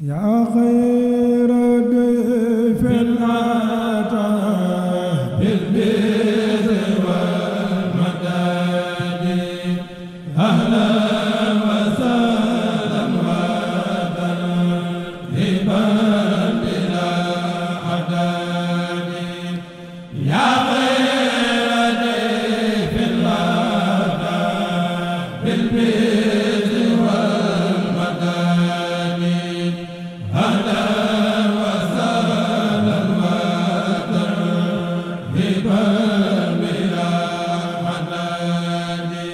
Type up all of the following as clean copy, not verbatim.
yaa xayra dayfin ataa bil birri wal madaadi ahlan wa sahlan wa tarhiban bilaa adaadi yaa xayra dayfin ataa bil birri wal madaadi ahlan wa sahlan wa tarhiban bilaa adaadi.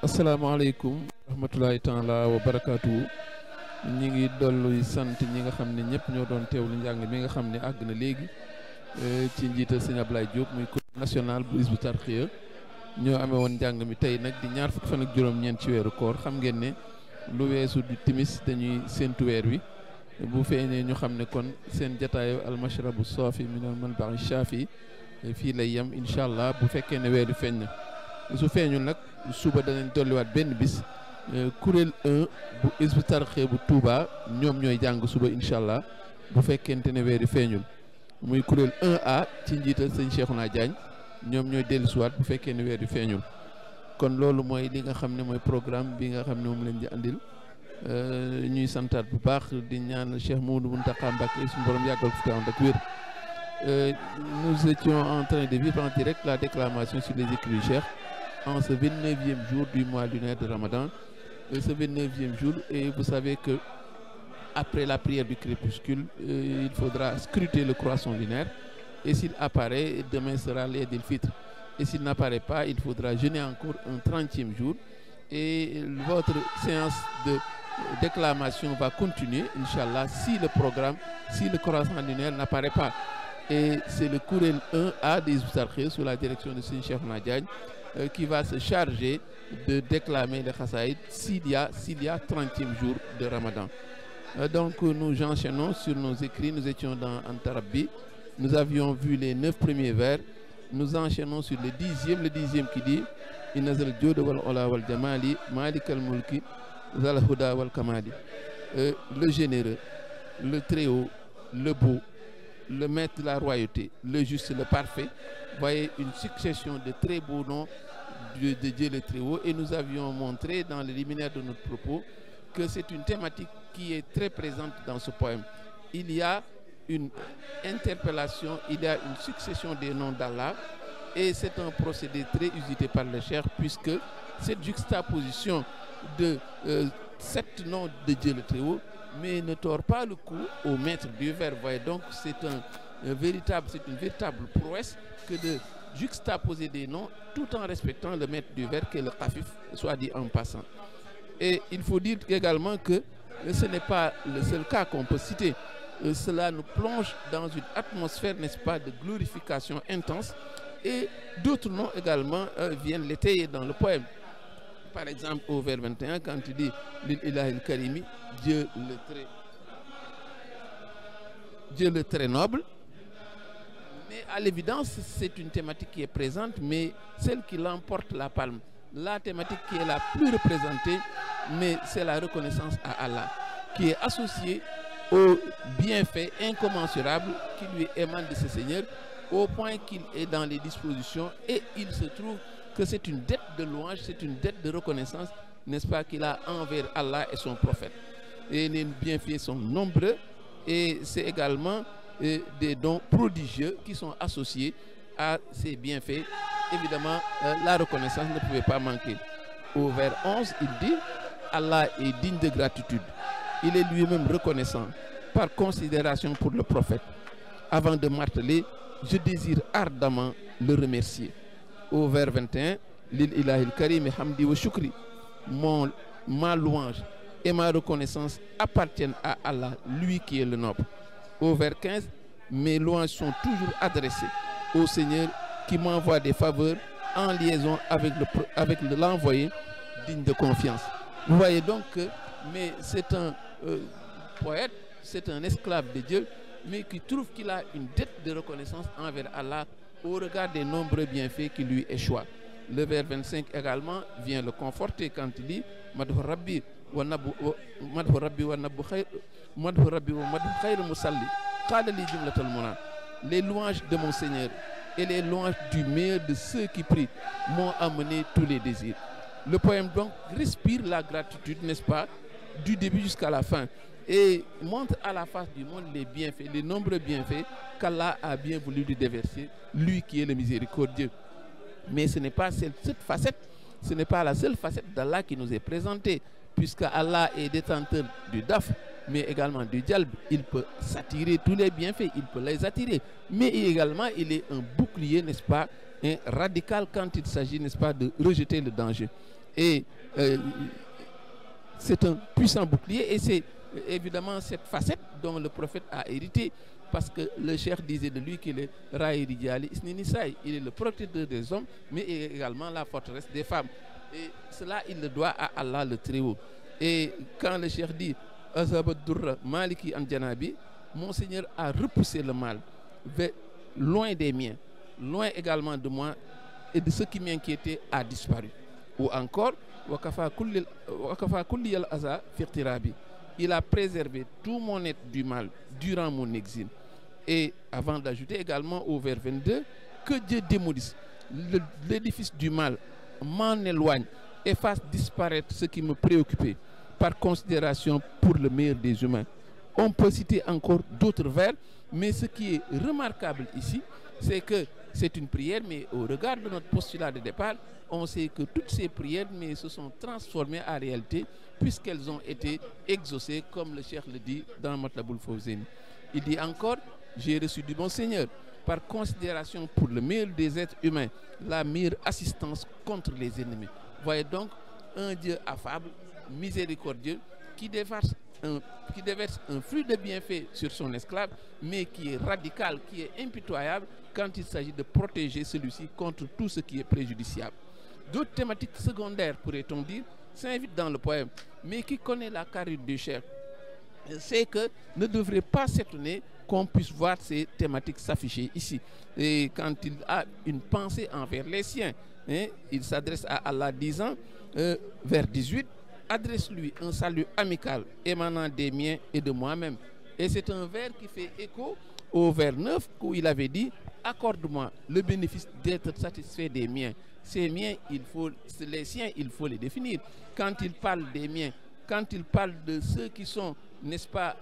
asalaamaaleykum rahmatulahi taala wa barakaatu. ñi ngi dollu sant ñi nga xam ne ñëpp ñoo doon teewlu njàng mi nga xam ne àgg na léegi ci njiital sëñ Ablaye Diop muy comité national bu Hizbut Tarqiyyah ñoo amee woon njàng mi tey nag di ñaar fukki fan ak juróom-ñeent ci weeru koor. xam ngeen ne lu weesu di timis dañuy séentu weer wi bu feeñee ñu xam ne kon seen jataayu almashrabu saafi minal manba'i shaafi fii lay yem incha allah bu fekkee ne weer wi feeñ na. su feeñul nag suba danañ dolliwaat benn bis kuréel 1 bu Hizbut Tarqiyyah bu Touba ñoom ñooy jàng suba incha allah bu fekkente ne weer wi feeñul muy kuréel 1A ci njiital sëñ Cheikhouna Diagne ñoom ñooy dellusiwaat bu fekkee ne weer wi feeñul. kon loolu mooy li nga xam ne mooy programme bi nga xam ne moom lañ di andil ñuy santaat bu baax di ñaan Cheikh Mouhamadou Mountakha Mbacké suñu borom yàggal ko fi ànd ak wér. Nous étions en train de vivre en direct la déclamation sur les écrits du Cheikh en ce 29e jour du mois lunaire de Ramadan. Ce 29e jour, et vous savez que après la prière du crépuscule, il faudra scruter le croissant lunaire, et s'il apparaît, demain sera l'Eid el-Fitr. Et s'il n'apparaît pas, il faudra jeûner encore un 30e jour, et votre séance de déclamation va continuer, Inch'Allah, si le croissant lunaire n'apparaît pas. Et c'est le kuréel 1A des Hizbut Tarqiyyah sous la direction de Serigne Cheikhouna Diagne qui va se charger de déclamer les Khassaïd s'il y a 30e jour de Ramadan. Donc nous enchaînons sur nos écrits. Nous étions dans Anta Rabbi. Nous avions vu les 9 premiers vers. Nous enchaînons sur le 10e qui dit Inna zal jud wal ola wal jamali malikal mulki zal huda wal kamali. Le généreux, le très haut, le beau, le maître de la royauté, le juste, le parfait. Voyez une succession de très beaux noms de Dieu le Très-Haut. Et nous avions montré dans le liminaire de notre propos que c'est une thématique qui est très présente dans ce poème. Il y a une interpellation, il y a une succession des noms d'Allah, et c'est un procédé très usité par le Cheikh, puisque cette juxtaposition de 7 noms de Dieu le Très-Haut mais ne tord pas le cou au maître du vers. Voyez, donc c'est une véritable prouesse que de juxtaposer des noms tout en respectant le maître du vers qui est le Khafif, soit dit en passant. Et il faut dire également que ce n'est pas le seul cas qu'on peut citer. Cela nous plonge dans une atmosphère, n'est-ce pas, de glorification intense, et d'autres noms également viennent l'étayer dans le poème. Par exemple, au vers 21, quand il dit Lil Ilahil Karimi, Dieu le très noble. Mais à l'évidence, c'est une thématique qui est présente, mais celle qui l'emporte la palme, la thématique qui est la plus représentée, mais c'est la reconnaissance à Allah, qui est associée aux bienfaits incommensurables qui lui émanent de ce Seigneur, au point qu'il est dans les dispositions, et il se trouve que c'est une dette de louange, c'est une dette de reconnaissance, n'est-ce pas, qu'il a envers Allah et son prophète. Et les bienfaits sont nombreux, et c'est également des dons prodigieux qui sont associés à ces bienfaits. Évidemment, la reconnaissance ne pouvait pas manquer. Au vers 11, il dit « Allah est digne de gratitude. Il est lui-même reconnaissant par considération pour le prophète. Avant de marteler, je désire ardemment le remercier. » Au vers 21, Lil Ilahil Karim Hamdi wa Shukri, ma louange et ma reconnaissance appartiennent à Allah, lui qui est le noble. Au vers 15, mes louanges sont toujours adressées au Seigneur qui m'envoie des faveurs en liaison avec l'envoyé digne de confiance. Vous voyez donc que c'est un poète, c'est un esclave de Dieu, mais qui trouve qu'il a une dette de reconnaissance envers Allah au regard des nombreux bienfaits qui lui échoient. Le vers 25 également vient le conforter quand il dit Madhu Rabbi wa nabu madhu rabbi wa nabu xayr madhu rabbi wa madhu xayr musalli qala li jumlatal muna. Les louanges de mon Seigneur et les louanges du meilleur de ceux qui prient m'ont amené tous les désirs. Le poème donc respire la gratitude, n'est-ce pas, du début jusqu'à la fin, et montre à la face du monde les bienfaits, les nombreux bienfaits qu'Allah a bien voulu lui déverser, lui qui est le miséricordieux. Mais ce n'est pas cette facette, ce n'est pas la seule facette d'Allah qui nous est présentée, puisque Allah est détenteur du daf, mais également du djalb. Il peut s'attirer tous les bienfaits, il peut les attirer, mais également il est un bouclier, n'est-ce pas, un radical quand il s'agit, n'est-ce pas, de rejeter le danger. Et c'est un puissant bouclier, et c'est évidemment cette facette dont le prophète a hérité, parce que le cheikh disait de lui qu'il est Raï Rijali Isni Nisaï, il est le protecteur des hommes, mais également la forteresse des femmes. Et cela, il le doit à Allah le Très-Haut. Et quand le cheikh dit Azabad-Durra Maliki Anjanabi, mon Seigneur a repoussé le mal loin des miens, loin également de moi, et de ce qui m'inquiétait a disparu. Ou encore, Wakafa Kulli al-Aza Firtirabi, il a préservé tout mon être du mal durant mon exil. Et avant d'ajouter également au vers 22, que Dieu démolisse l'édifice du mal, m'en éloigne et fasse disparaître ce qui me préoccupait, par considération pour le meilleur des humains. On peut citer encore d'autres vers, mais ce qui est remarquable ici, c'est que c'est une prière, mais au regard de notre postulat de départ, on sait que toutes ces prières mais se sont transformées en réalité, puisqu'elles ont été exaucées, comme le cheikh le dit dans Matlaboul Fawzeyni. Il dit encore, j'ai reçu du bon Seigneur, par considération pour le meilleur des êtres humains, la meilleure assistance contre les ennemis. Voyez donc un Dieu affable, miséricordieux, qui déverse un flux de bienfaits sur son esclave, mais qui est radical, qui est impitoyable quand il s'agit de protéger celui-ci contre tout ce qui est préjudiciable. D'autres thématiques secondaires, pourrait-on dire, s'invitent dans le poème, mais qui connaît la carrure du cheikh, c'est que ne devrait pas s'étonner qu'on puisse voir ces thématiques s'afficher ici. Et quand il a une pensée envers les siens, il s'adresse à Allah disant, vers 18, adresse-lui un salut amical émanant des miens et de moi-même. Et c'est un vers qui fait écho au vers 9 où il avait dit, accorde-moi le bénéfice d'être satisfait des miens. Ces miens, les siens, il faut les définir. Quand il parle des miens, quand il parle de ceux qui sont, n'est-ce pas,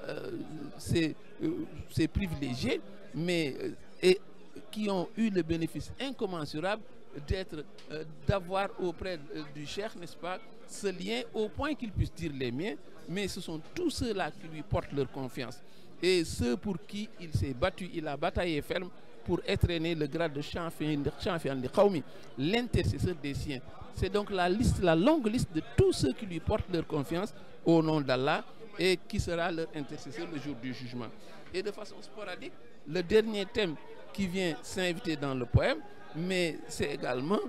ces privilégiés, mais et qui ont eu le bénéfice incommensurable d'avoir auprès du cheikh, n'est-ce pas, ce lien au point qu'il puisse dire les miens, mais ce sont tous ceux-là qui lui portent leur confiance. Et ceux pour qui il s'est battu, il a bataillé ferme pour étreiner le grade de Shafi'an de Qawmi, l'intercesseur des siens. C'est donc la longue liste de tous ceux qui lui portent leur confiance au nom d'Allah et qui sera leur intercesseur le jour du jugement. Et de façon sporadique, le dernier thème qui vient s'inviter dans le poème, mais c'est également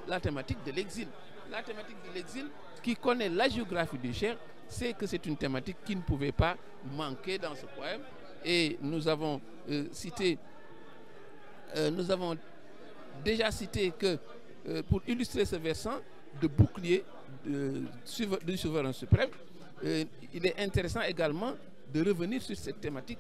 la thématique de l'exil. La thématique de l'exil, qui connaît la géographie du cheikh, c'est que c'est une thématique qui ne pouvait pas manquer dans ce poème. Et nous avons déjà cité que pour illustrer ce versant de bouclier du souverain suprême, il est intéressant également de revenir sur cette thématique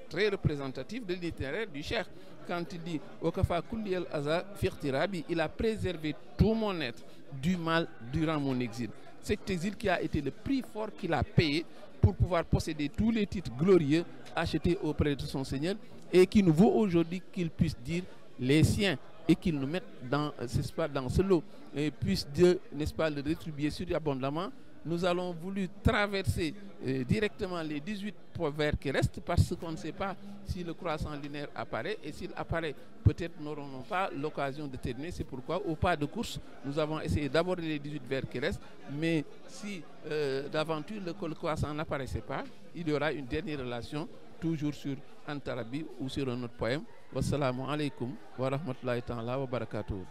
très représentative de l'itinéraire du cheikh. Quand il dit Wakafa kulli al-aza firtirabi, il a préservé tout mon être du mal durant mon exil. Cet exil qui a été le prix fort qu'il a payé pour pouvoir posséder tous les titres glorieux achetés auprès de son Seigneur, et qui nous vaut aujourd'hui qu'il puisse dire les siens et qu'il nous mette dans ce lot. Et puisse Dieu, n'est-ce pas, le rétribuer surabondamment. Nous allons voulu traverser directement les 18 vers qui restent, parce qu'on ne sait pas si le croissant lunaire apparaît, et s'il apparaît, peut-être n'aurons pas l'occasion de terminer. C'est pourquoi, au pas de course, nous avons essayé d'aborder les 18 vers qui restent, mais si d'aventure le croissant n'apparaissait pas, il y aura une dernière relation, toujours sur Antarabi ou sur un autre poème. Wassalamu alaikum wa rahmatullahi ta'ala wa barakatuh.